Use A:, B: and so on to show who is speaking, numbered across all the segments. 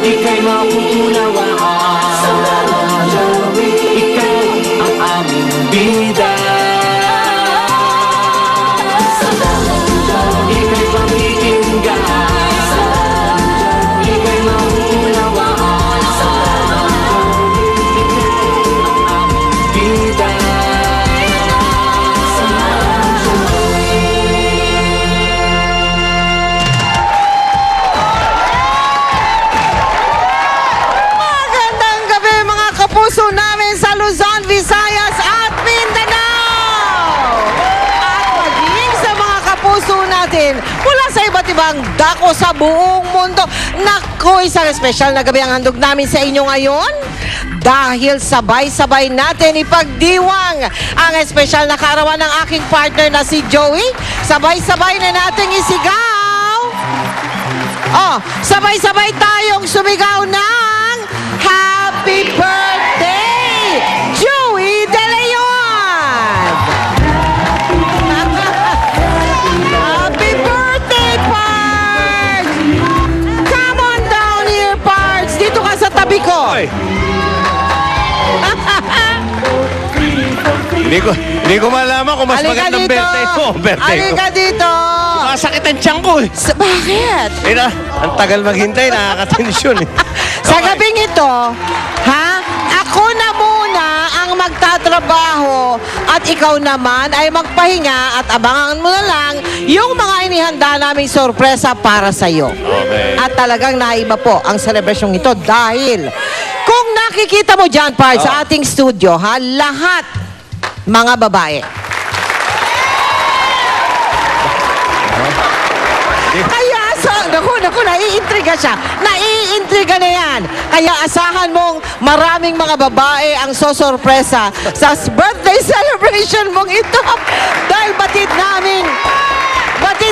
A: ika'y mapupunawaan. Ikaw ang aming bida. Ika'y pag-iinggan, ika'y mapupunawaan. Ikaw ang aming bida.
B: Magandang gabi mga kapuso namin sa Luzon, Visayas at Mindanao! At maging sa mga kapuso natin mula sa iba't ibang dako sa buong mundo. Naku, isang espesyal na gabi ang handog namin sa inyo ngayon. Dahil sabay-sabay natin ipagdiwang ang espesyal na kaarawan ng aking partner na si Joey. Sabay-sabay na natin isigaw. Oh, sabay-sabay tayong sumigaw ng Happy Birthday, Joey De Leon! Happy birthday, Pards! Come on down here, Pards! Dito ka sa tabi ko.
C: Hindi ko malaman kung mas
B: Halika
C: magandang
B: dito.
C: birthday mo. Birthday ko.
B: Halika dito.
C: Masakit ang tiyan ko eh.
B: Bakit?
C: Eh na, ang tagal maghintay, nakakatensyon eh.
B: Sa gabing ito, ha? Ako na muna ang magtatrabaho at ikaw naman ay magpahinga at abangan mo na lang yung mga inihanda naming sorpresa para sa iyo.
C: Okay.
B: At talagang naiba po ang selebrasyong ito dahil kung nakikita mo dyan, Pards, sa ating studio, ha? Lahat mga babae. Kaya naku, naiintriga siya. Naiintriga na yan. Kaya asahan mong maraming mga babae ang sosorpresa sa birthday celebration mong ito. Dahil batid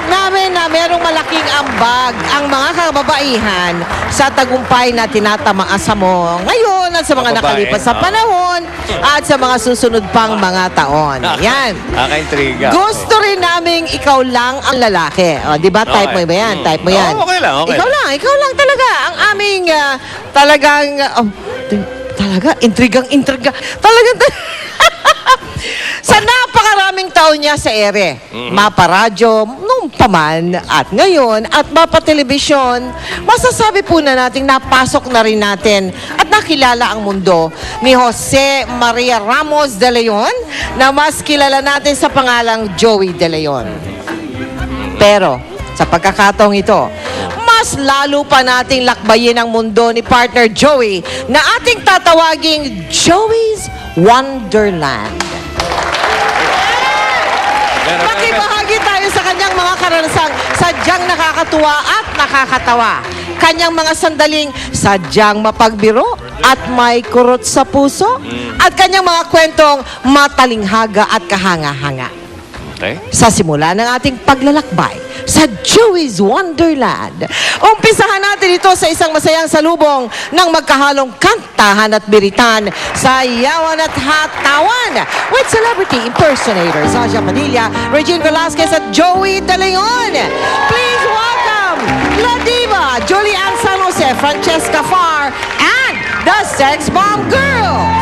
B: namin na merong malaking ambag ang mga kababaihan sa tagumpay na tinatamaasa mo ngayon at sa mga
C: Babae,
B: nakalipas sa panahon at sa mga susunod pang mga taon. Yan.
C: Nakaka-intriga.
B: Gusto rin naming ikaw lang ang lalaki. O, di ba? Type mo ba yan? Type mo yan.
C: Okay lang, okay.
B: Ikaw lang talaga. Ang aming talagang, talaga, intriga. Talagang, sa napakaraming taon niya sa ere, maparadyo, nung paman, at ngayon, at mapatelebisyon, masasabi po na natin, napasok na rin natin at nakilala ang mundo ni Jose Maria Ramos De Leon, na mas kilala natin sa pangalang Joey De Leon. Pero, sa pagkakataong ito, mas lalo pa nating lakbayin ang mundo ni partner Joey na ating tatawaging Joey's Wonderland. Makibahagi tayo sa kanyang mga karanasang sadyang nakakatuwa at nakakatawa. Kanyang mga sandaling sadyang mapagbiro at may kurot sa puso. At kanyang mga kwentong matalinghaga at kahanga-hanga.
C: Okay.
B: Sa simula ng ating paglalakbay sa Joey's Wonderland. Umpisahan natin ito sa isang masayang salubong ng magkahalong kantahan at biritan, sayawan at hatawan with celebrity impersonators Aja Padilla, Regine Velasquez at Joey De Leon. Please welcome La Diva, Julian San Jose, Francesca Farr, and the Sex Bomb Girls.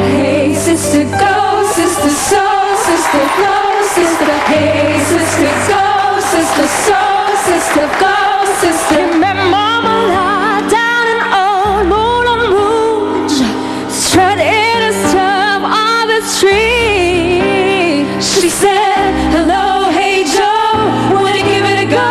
D: Hey, sister, go, sister, soul, sister, go, sister, hey, sister, go, sister, soul, sister, go, sister. Met mama lie down in old Moulin Rouge, strutting a stump on the tree. She said, hello, hey, Joe, wanna give it a go?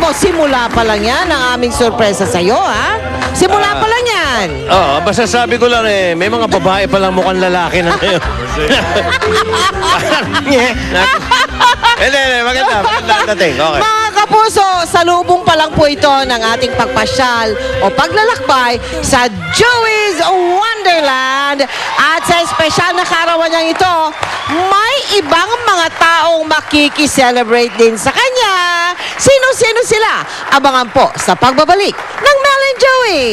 B: mo, simula pa lang yan ang aming sorpresa sa'yo, ha? Simula pa lang yan.
C: Oo, basta sabi ko lang may mga babae palang mukhang lalaki na ngayon. Hindi, maganda ang dating. Okay.
B: Mga kapuso, salubong pa lang po ito ng ating pagpasyal o paglalakbay sa Joey's Wonderland. At sa espesyal na karawan niyang ito, may ibang mga taong makikiselebrate din sa kanya. Sino-sino sila? Abangan po sa pagbabalik ng Mel and Joey.